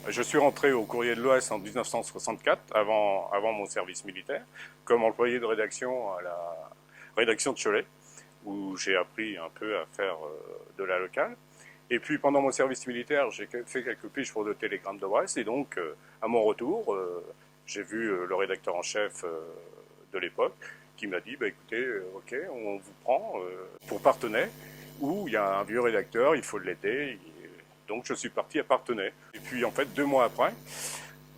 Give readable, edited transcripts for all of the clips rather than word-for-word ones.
Je suis rentré au Courrier de l'Ouest en 1964, avant mon service militaire, comme employé de rédaction à la rédaction de Cholet, où j'ai appris un peu à faire de la locale. Et puis pendant mon service militaire, j'ai fait quelques piges pour le Télégramme de Brest, et donc à mon retour, j'ai vu le rédacteur en chef de l'époque qui m'a dit, bah, écoutez, ok, on vous prend pour Parthenay, où il y a un vieux rédacteur, il faut l'aider. Donc je suis parti à Parthenay. Et puis en fait, 2 mois après,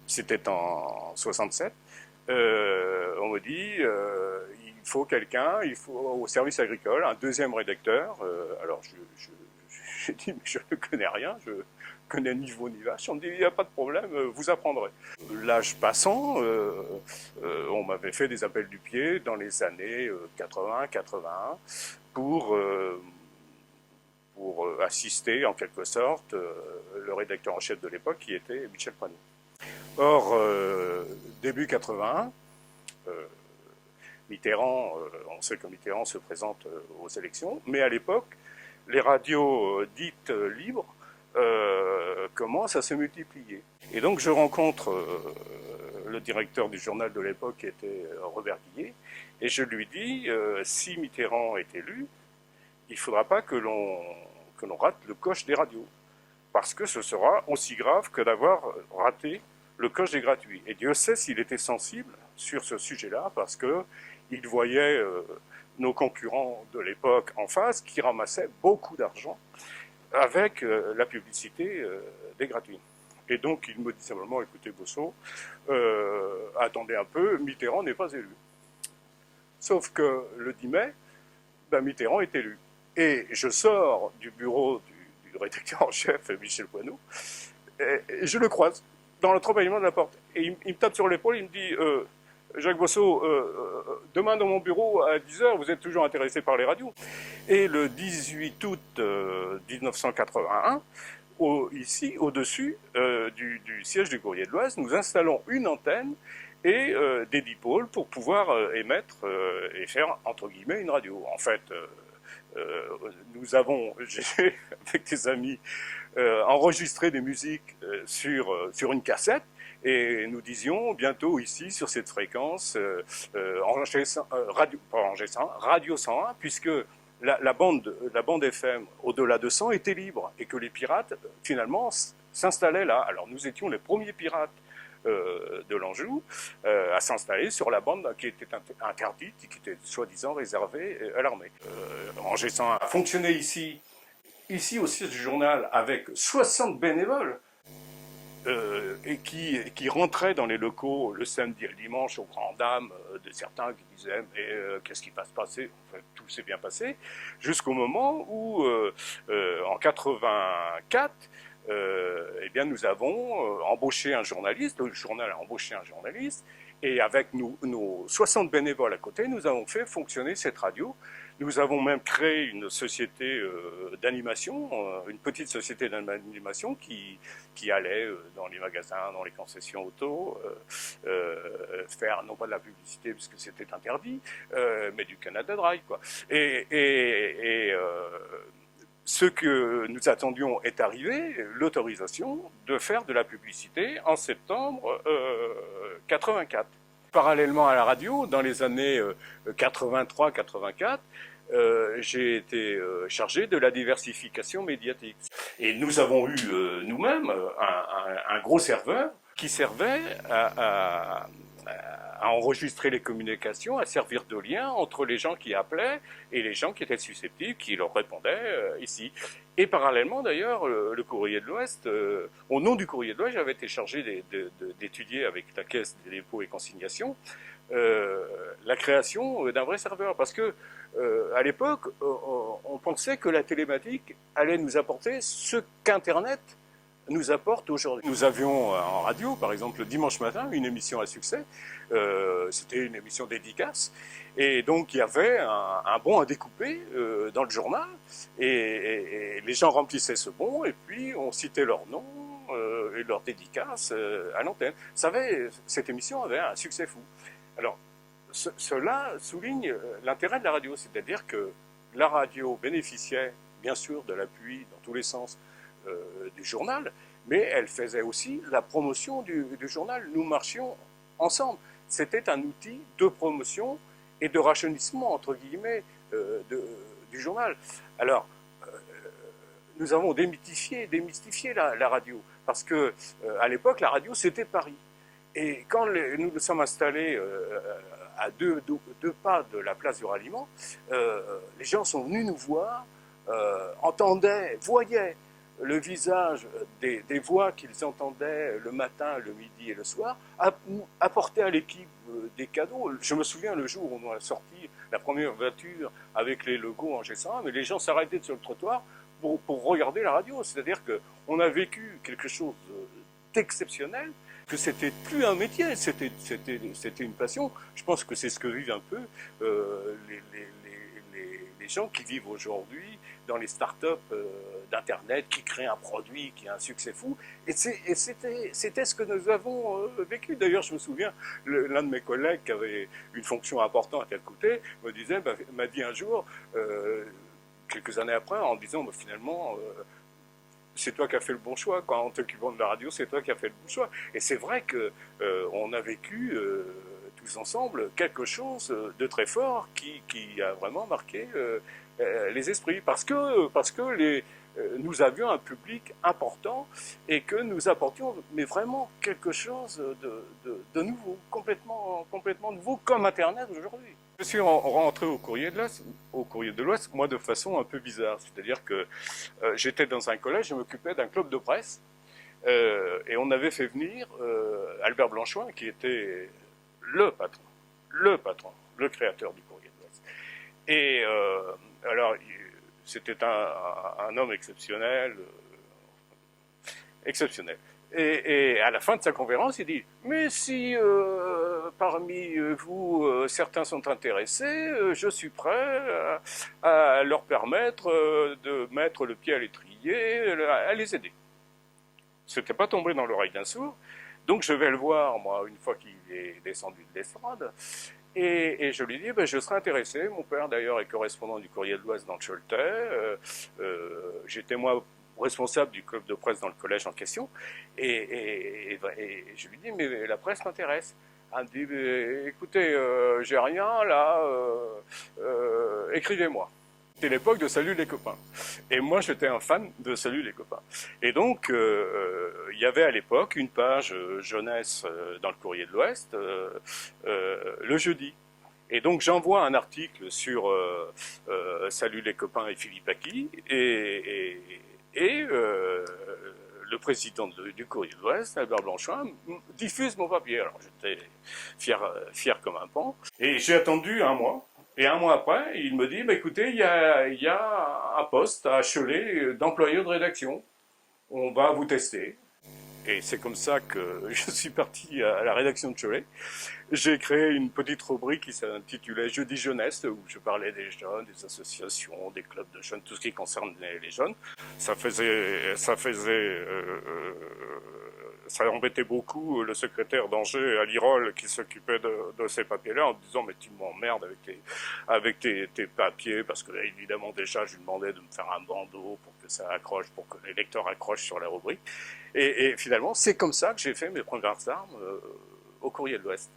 c'était en 67, on me dit il faut quelqu'un, il faut au service agricole, un deuxième rédacteur. Alors j'ai dit mais je ne connais rien, je connais ni veau ni vache. On me dit il n'y a pas de problème, vous apprendrez. L'âge passant, on m'avait fait des appels du pied dans les années 80-81 pour assister en quelque sorte le rédacteur en chef de l'époque qui était Michel Poinou. Or, début 81, Mitterrand, on sait que Mitterrand se présente aux élections, mais à l'époque, les radios dites libres commencent à se multiplier. Et donc je rencontre le directeur du journal de l'époque qui était Robert Guillet, et je lui dis, si Mitterrand est élu, il ne faudra pas que l'on rate le coche des radios, parce que ce sera aussi grave que d'avoir raté le coche des gratuits. Et Dieu sait s'il était sensible sur ce sujet-là, parce qu'il voyait nos concurrents de l'époque en face qui ramassaient beaucoup d'argent avec la publicité des gratuits. Et donc il me dit simplement, écoutez Bosso, attendez un peu, Mitterrand n'est pas élu. Sauf que le 10 mai, ben, Mitterrand est élu. Et je sors du bureau du rédacteur en chef, Michel Poinou, et je le croise dans l'entrebâillement de la porte. Et il me tape sur l'épaule, il me dit Jacques Bosso, demain dans mon bureau à 10h, vous êtes toujours intéressé par les radios. Et le 18 août 1981, ici, au-dessus du siège du Courrier de l'Ouest, nous installons une antenne et des dipôles pour pouvoir émettre et faire, entre guillemets, une radio. En fait, nous avons, j'ai, avec des amis, enregistré des musiques sur une cassette, et nous disions bientôt ici, sur cette fréquence, Radio 101, puisque la bande FM au-delà de 100 était libre, et que les pirates, finalement, s'installaient là. Alors nous étions les premiers pirates de l'Anjou à s'installer sur la bande qui était interdite et qui était soi-disant réservée à l'armée. Angers 101 a fonctionné ici au siège du journal avec 60 bénévoles et qui rentraient dans les locaux le samedi et le dimanche aux grandes dames de certains qui disaient mais qu'est-ce qui va se passer? Enfin, tout s'est bien passé jusqu'au moment où en 84 eh bien, nous avons embauché un journaliste, le journal a embauché un journaliste, et avec nos 60 bénévoles à côté, nous avons fait fonctionner cette radio. Nous avons même créé une société d'animation, une petite société d'animation qui allait dans les magasins, dans les concessions auto, faire non pas de la publicité puisque c'était interdit, mais du Canada Dry, quoi. Ce que nous attendions est arrivé, l'autorisation de faire de la publicité en septembre 84. Parallèlement à la radio, dans les années 83-84, j'ai été chargé de la diversification médiatique. Et nous avons eu nous-mêmes un gros serveur qui servait à enregistrer les communications, à servir de lien entre les gens qui appelaient et les gens qui étaient susceptibles, qui leur répondaient ici. Et parallèlement, d'ailleurs, le Courrier de l'Ouest, au nom du Courrier de l'Ouest, j'avais été chargé d'étudier avec la Caisse des dépôts et consignations la création d'un vrai serveur. Parce que, à l'époque, on pensait que la télématique allait nous apporter ce qu'Internet nous apporte aujourd'hui. Nous avions en radio, par exemple, le dimanche matin, une émission à succès. C'était une émission dédicace. Et donc, il y avait un bon à découper dans le journal. Et les gens remplissaient ce bon, et puis on citait leur nom et leur dédicace à l'antenne. Vous savez, cette émission avait un succès fou. Alors, cela souligne l'intérêt de la radio, c'est-à-dire que la radio bénéficiait, bien sûr, de l'appui dans tous les sens du journal, mais elle faisait aussi la promotion du journal. Nous marchions ensemble. C'était un outil de promotion et de rajeunissement, entre guillemets, du journal. Alors, nous avons démystifié la radio, parce que à l'époque, la radio, c'était Paris. Et quand nous nous sommes installés à deux pas de la place du Ralliement, les gens sont venus nous voir, entendaient, voyaient le visage des voix qu'ils entendaient le matin, le midi et le soir, apportaient à l'équipe des cadeaux. Je me souviens le jour où on a sorti la première voiture avec les logos en G101, mais les gens s'arrêtaient sur le trottoir pour regarder la radio. C'est-à-dire qu'on a vécu quelque chose d'exceptionnel, que c'était plus un métier, c'était une passion. Je pense que c'est ce que vivent un peu les gens qui vivent aujourd'hui dans les startups d'Internet, qui créent un produit qui a un succès fou. Et c'était ce que nous avons vécu. D'ailleurs, je me souviens, l'un de mes collègues qui avait une fonction importante à tel côté m'a dit un jour, quelques années après, en disant finalement, c'est toi qui as fait le bon choix. Quand en t'occupant de la radio, c'est toi qui as fait le bon choix. Et c'est vrai que on a vécu tous ensemble quelque chose de très fort qui a vraiment marqué les esprits, parce que nous avions un public important et que nous apportions mais vraiment quelque chose de nouveau, complètement nouveau, comme Internet aujourd'hui. Je suis rentré au Courrier de l'Ouest, moi de façon un peu bizarre, c'est-à-dire que j'étais dans un collège, je m'occupais d'un club de presse, et on avait fait venir Albert Blanchouin, qui était le patron, le créateur du Courrier de l'Ouest. Et alors, c'était un homme exceptionnel. Et à la fin de sa conférence, il dit « Mais si parmi vous, certains sont intéressés, je suis prêt à leur permettre de mettre le pied à l'étrier, à les aider. » C'était pas tombé dans l'oreille d'un sourd. Donc je vais le voir, moi, une fois qu'il est descendu de l'estrade, et je lui dis, je serais intéressé. Mon père, d'ailleurs, est correspondant du Courrier de l'Ouest dans le Choletais. J'étais, moi, responsable du club de presse dans le collège en question. Et je lui dis, mais la presse m'intéresse. Elle me dit, écoutez, j'ai rien, là, écrivez-moi. C'était l'époque de Salut les copains. Et moi, j'étais un fan de Salut les copains. Et donc, il y avait à l'époque une page jeunesse dans le Courrier de l'Ouest, le jeudi. Et donc, j'envoie un article sur Salut les copains et Philippe Aki, et le président du Courrier de l'Ouest, Albert Blanchouin, diffuse mon papier. Alors, j'étais fier comme un pan. Et j'ai attendu un mois. Et un mois après, il me dit, écoutez, il y a un poste à Cholet d'employé de rédaction. On va vous tester. Et c'est comme ça que je suis parti à la rédaction de Cholet. J'ai créé une petite rubrique qui s'intitulait Jeudi Jeunesse, où je parlais des jeunes, des associations, des clubs de jeunes, tout ce qui concerne les jeunes. Ça embêtait beaucoup le secrétaire d'Angers à l'Irol qui s'occupait de ces papiers-là en me disant mais tu m'emmerdes avec tes papiers, parce que là, évidemment déjà je lui demandais de me faire un bandeau pour que ça accroche, pour que les lecteurs accrochent sur la rubrique. Et finalement c'est comme ça que j'ai fait mes premières armes au Courrier de l'Ouest.